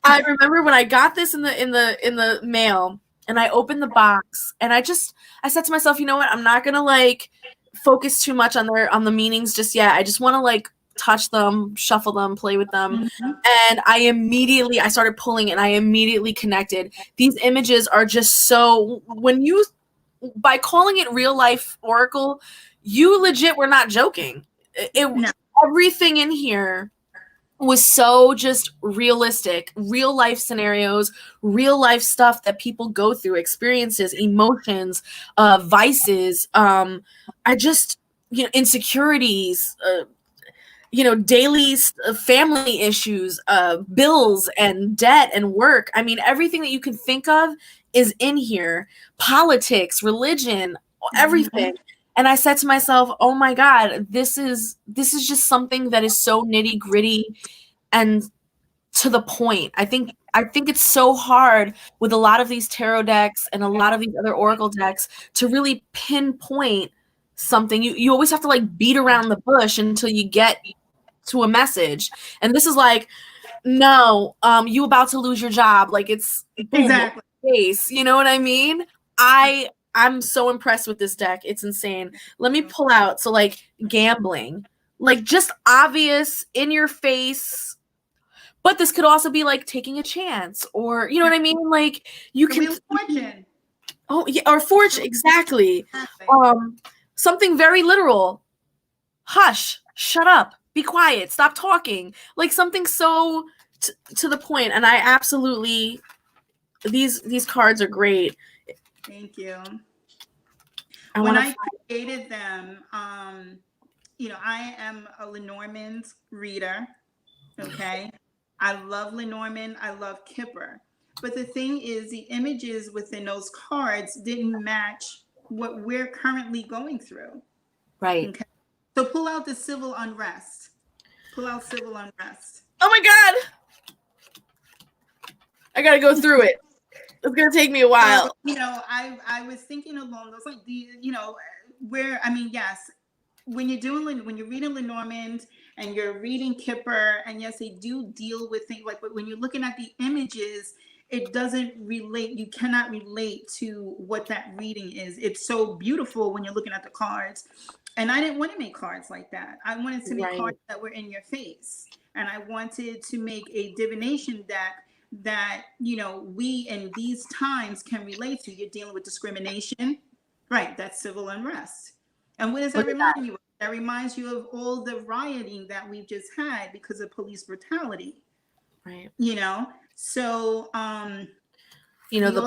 Speaker 1: I remember when I got this in the mail, and I opened the box, and I said to myself, you know what? I'm not gonna like focus too much on the meanings just yet. I just want to like touch them, shuffle them, play with them. And I started pulling, and I immediately connected. These images are just so, when you by calling it real life oracle, you legit were not joking.
Speaker 2: No.
Speaker 1: Everything in here was so just realistic, real life scenarios, real life stuff that people go through, experiences, emotions, vices, I just, insecurities, daily family issues, bills and debt and work. I mean, everything that you can think of is in here. Politics, religion, everything. And I said to myself, oh my God, this is just something that is so nitty gritty and to the point. I think it's so hard with a lot of these tarot decks and a lot of these other oracle decks to really pinpoint something. You always have to like beat around the bush until you get to a message. And this is like, no, you about to lose your job. Like it's boom,
Speaker 2: Exactly.
Speaker 1: face. You know what I mean? I'm so impressed with this deck. It's insane. Let me pull out. So like gambling, like just obvious in your face. But this could also be like taking a chance, or you know what I mean? Like you
Speaker 2: The
Speaker 1: can
Speaker 2: Wheel of Fortune.
Speaker 1: Oh yeah, or fortune, exactly.
Speaker 2: Exactly.
Speaker 1: Something very literal. Hush, shut up, be quiet, stop talking. Like something so to the point. And I absolutely, these cards are great.
Speaker 2: Thank you.
Speaker 1: I
Speaker 2: When I created them, I am a Lenormand reader. Okay. I love Lenormand. I love Kipper. But the thing is, the images within those cards didn't match what we're currently going through.
Speaker 1: Right.
Speaker 2: Okay. So pull out the civil unrest. Pull out civil unrest.
Speaker 1: Oh my God. I gotta go through it. It's gonna take me a while.
Speaker 2: I was thinking along those like yes, when you're reading Lenormand and you're reading Kipper, and yes, they do deal with things like, but when you're looking at the images, it doesn't relate. You cannot relate to what that reading is. It's so beautiful when you're looking at the cards. And I didn't want to make cards like that. I wanted to make cards that were in your face. And I wanted to make a divination deck that, we in these times can relate to. You're dealing with discrimination, right? That's civil unrest. And what does that remind you of? That reminds you of all the rioting that we've just had because of police brutality.
Speaker 1: Right.
Speaker 2: So,
Speaker 1: the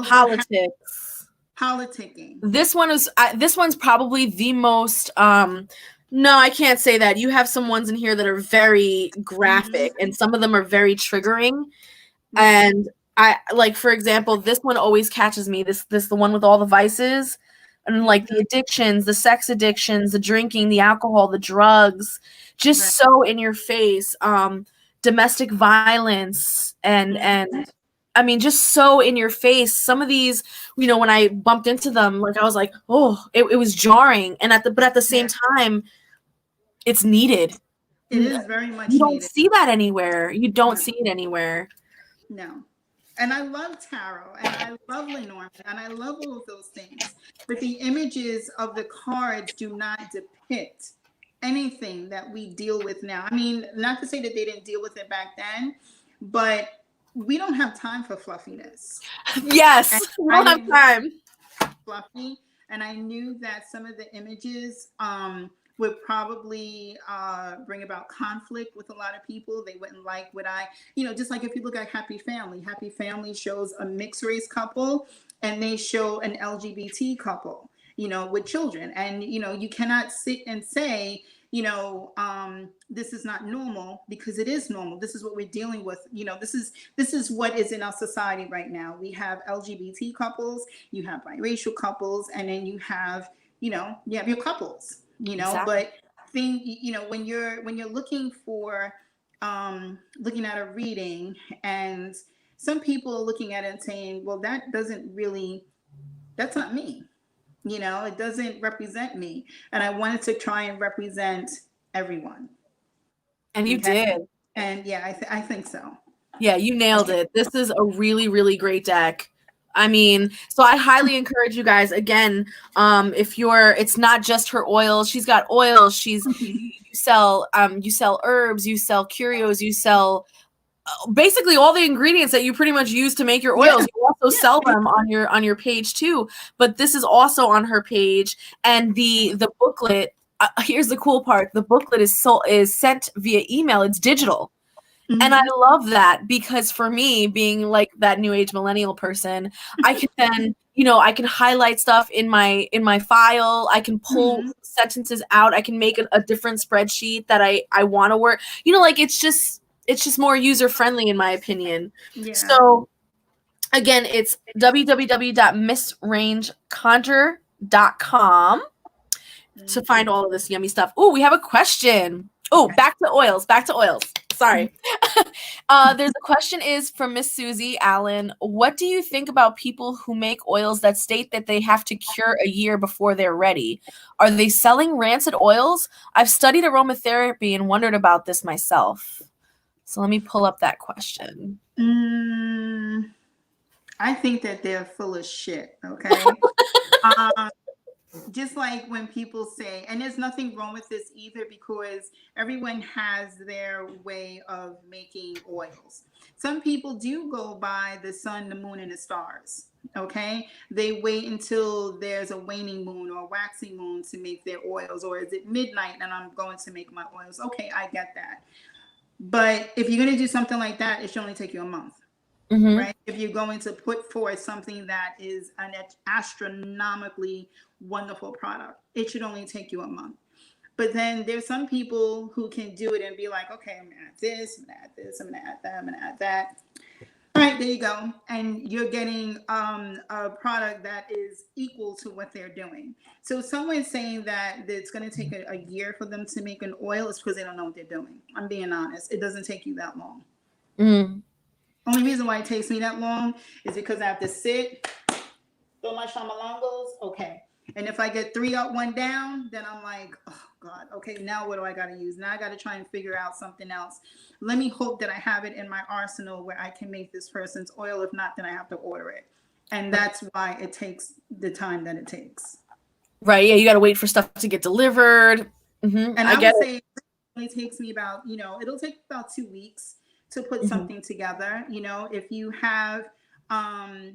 Speaker 1: politics.
Speaker 2: Politicking.
Speaker 1: This one's probably the most, no, I can't say that. You have some ones in here that are very graphic, and some of them are very triggering. And I like, for example, this one always catches me. This the one with all the vices and like the addictions, the sex addictions, the drinking, the alcohol, the drugs, just so in your face. Domestic violence and I mean, just so in your face. Some of these, when I bumped into them, like I was like, oh, it was jarring. And but at the same time, it's needed.
Speaker 2: It is very much
Speaker 1: You don't
Speaker 2: needed.
Speaker 1: see that anywhere. You don't see it anywhere.
Speaker 2: No. And I love tarot, and I love Lenormand, and I love all of those things. But the images of the cards do not depict anything that we deal with now. I mean, not to say that they didn't deal with it back then, but we don't have time for fluffiness.
Speaker 1: Yes, we don't have time.
Speaker 2: Fluffy. And I knew that some of the images would probably bring about conflict with a lot of people. They wouldn't like what just like if you look at Happy Family shows a mixed race couple, and they show an LGBT couple, with children. And, you cannot sit and say, this is not normal, because it is normal. This is what we're dealing with. This is what is in our society right now. We have LGBT couples, you have biracial couples, and then you have your couples, exactly. But when you're looking for, looking at a reading, and some people are looking at it and saying, well, that's not me. It doesn't represent me. And I wanted to try and represent everyone.
Speaker 1: And you did.
Speaker 2: And yeah, I think so.
Speaker 1: Yeah, you nailed it. This is a really, really great deck. I mean, so I highly encourage you guys, again, it's not just her oils. She's got oils. You sell herbs, you sell curios, you sell basically all the ingredients that you pretty much use to make your oils. You also sell them on your page too, but this is also on her page. And the booklet, here's the cool part, the booklet is sent via email. It's digital. And I love that, because for me, being like that new age millennial person, I can then, I can highlight stuff in my file. I can pull sentences out. I can make a different spreadsheet that I want to work. Like it's just more user friendly in my opinion. Yeah. So again, it's www.missrangeconjure.com to find all of this yummy stuff. Oh, we have a question. Oh, back to oils. Sorry. There's a question is from Miss Susie Allen. What do you think about people who make oils that state that they have to cure a year before they're ready? Are they selling rancid oils? I've studied aromatherapy and wondered about this myself. So let me pull up that question.
Speaker 2: I think that they're full of shit, okay? Just like when people say, and there's nothing wrong with this either, because everyone has their way of making oils. Some people do go by the sun, the moon, and the stars, okay? They wait until there's a waning moon or a waxing moon to make their oils, or is it midnight and I'm going to make my oils? Okay, I get that. But if you're going to do something like that, it should only take you a month. Right? If you're going to put forth something that is an astronomically wonderful product, it should only take you a month. But then there's some people who can do it and be like, okay, I'm gonna add this, I'm gonna add this, I'm gonna add that, I'm gonna add that. All right, there you go. And you're getting a product that is equal to what they're doing. So someone saying that it's going to take a year for them to make an oil is because they don't know what they're doing. I'm being honest. It doesn't take you that long. Only reason why it takes me that long is because I have to sit, throw my shamalongos, okay. And if I get 3 up, 1 down, then I'm like, oh God, okay, now what do I got to use? Now I got to try and figure out something else. Let me hope that I have it in my arsenal where I can make this person's oil. If not, then I have to order it. And that's why it takes the time that it takes.
Speaker 1: Right, yeah, you got to wait for stuff to get delivered.
Speaker 2: And I would say it only takes me about, it'll take about 2 weeks to put something together. If you have a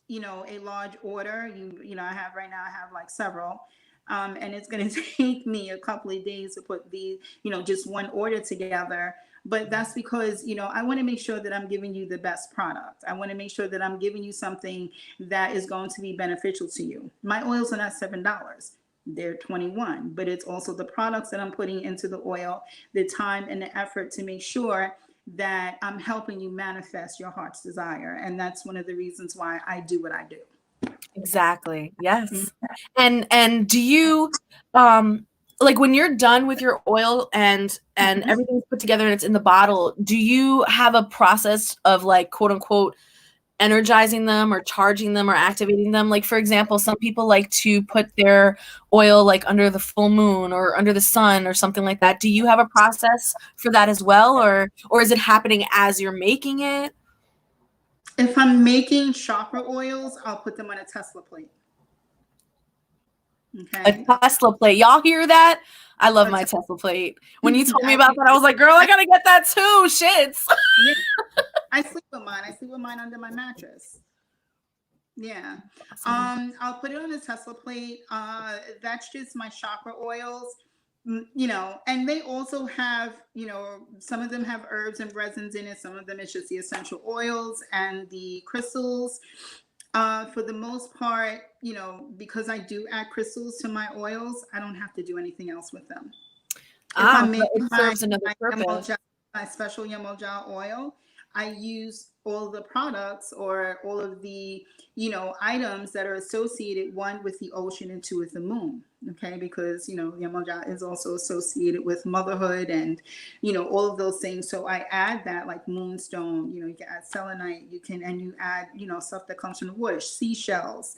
Speaker 2: large order, I have right now, I have like several, and it's going to take me a couple of days to put the just one order together. But that's because I want to make sure that I'm giving you the best product. I want to make sure that I'm giving you something that is going to be beneficial to you. My oils are not $7. They're $21, but it's also the products that I'm putting into the oil, the time and the effort to make sure that I'm helping you manifest your heart's desire. And that's one of the reasons why I do what I do.
Speaker 1: Exactly. Yes. And do you, like when you're done with your oil and everything's put together and it's in the bottle, do you have a process of like, quote unquote, energizing them or charging them or activating them? Like, for example, some people like to put their oil like under the full moon or under the sun or something like that. Do you have a process for that as well? Or is it happening as you're making it?
Speaker 2: If I'm making chakra oils, I'll put them on a Tesla plate.
Speaker 1: Okay. A Tesla plate. Y'all hear that? I love my Tesla plate. When you told me about that, I was like, girl, I gotta get that too. Shits.
Speaker 2: Yeah. I sleep with mine. I sleep with mine under my mattress. Yeah. Awesome. I'll put it on a Tesla plate. That's just my chakra oils, and they also have, some of them have herbs and resins in it. Some of them it's just the essential oils and the crystals. For the most part, because I do add crystals to my oils, I don't have to do anything else with them. If I make my special Yemoja oil, I use all of the products or all of the, items that are associated, one with the ocean and two with the moon. Okay. Because, Yemoja is also associated with motherhood and, all of those things. So I add that like moonstone, you can add selenite, and you add, stuff that comes from the water, seashells,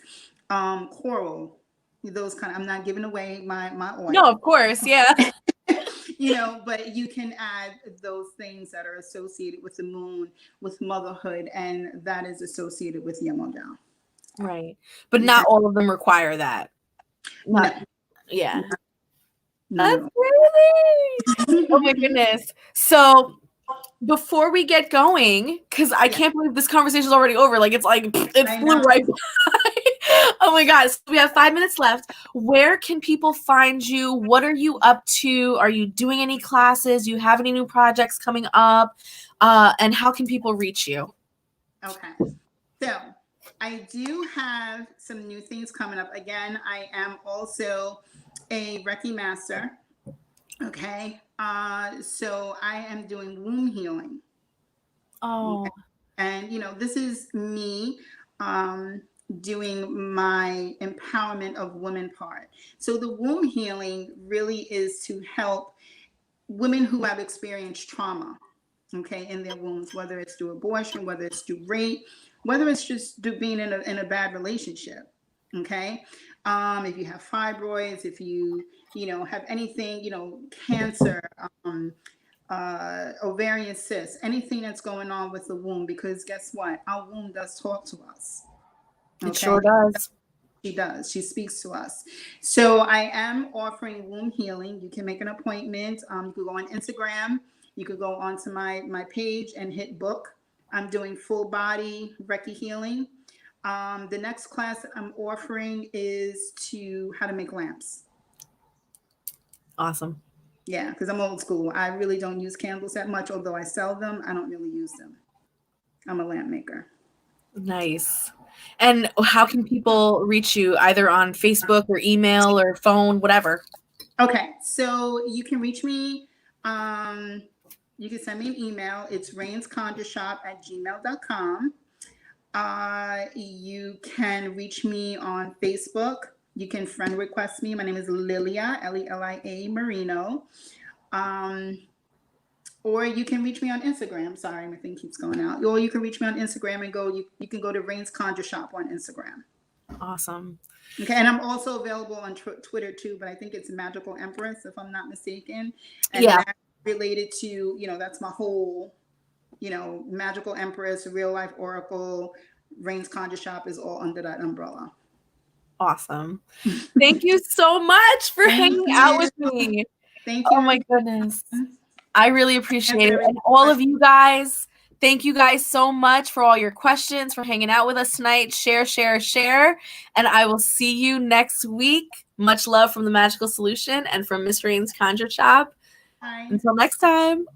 Speaker 2: coral, those kind of, I'm not giving away my oil.
Speaker 1: No, of course. Yeah.
Speaker 2: But you can add those things that are associated with the moon, with motherhood, and that is associated with Yemoja.
Speaker 1: Right. But not all of them require that.
Speaker 2: No.
Speaker 1: Yeah. No. That's crazy. Oh my goodness. So Before we get going, because I can't believe this conversation is already over. Like, it flew right by. Oh my God. So we have 5 minutes left. Where can people find you? What are you up to? Are you doing any classes? Do you have any new projects coming up? And how can people reach you?
Speaker 2: Okay. So I do have some new things coming up. Again, I am also a Reiki master. Okay. So I am doing womb healing.
Speaker 1: Oh.
Speaker 2: And, this is me doing my empowerment of women part. So the womb healing really is to help women who have experienced trauma, okay, in their wombs, whether it's through abortion, whether it's through rape, whether it's just through being in a bad relationship, okay. If you have fibroids, if you have anything, cancer, ovarian cysts, anything that's going on with the womb, because guess what? Our womb does talk to us.
Speaker 1: Okay? It sure does.
Speaker 2: She does. She speaks to us. So I am offering womb healing. You can make an appointment. You could go on Instagram. You could go onto my page and hit book. I'm doing full body Reiki healing. The next class that I'm offering is how to make lamps.
Speaker 1: Awesome.
Speaker 2: Yeah, because I'm old school. I really don't use candles that much, although I sell them. I don't really use them. I'm a lamp maker.
Speaker 1: Nice. And how can people reach you, either on Facebook or email or phone, whatever?
Speaker 2: Okay, so you can reach me. You can send me an email. It's rainsconjureshop@gmail.com. You can reach me on Facebook. You can friend request me. My name is Lelia, Lelia Marino. Or you can reach me on Instagram. Sorry, my thing keeps going out. Or you can reach me on Instagram and you can go to Rains Conjure Shop on Instagram.
Speaker 1: Awesome.
Speaker 2: Okay, and I'm also available on Twitter too, but I think it's Magical Empress, if I'm not mistaken. And that's related to, that's my whole, Magical Empress, Real Life Oracle, Rains Conjure Shop is all under that umbrella.
Speaker 1: Awesome. Thank you so much for hanging out with me.
Speaker 2: Thank you.
Speaker 1: Oh my goodness. I really appreciate it. And all of you guys, thank you guys so much for all your questions, for hanging out with us tonight. Share, share, share. And I will see you next week. Much love from the Magical Solution and from Miss Rain's Conjure Shop.
Speaker 2: Bye.
Speaker 1: Until next time.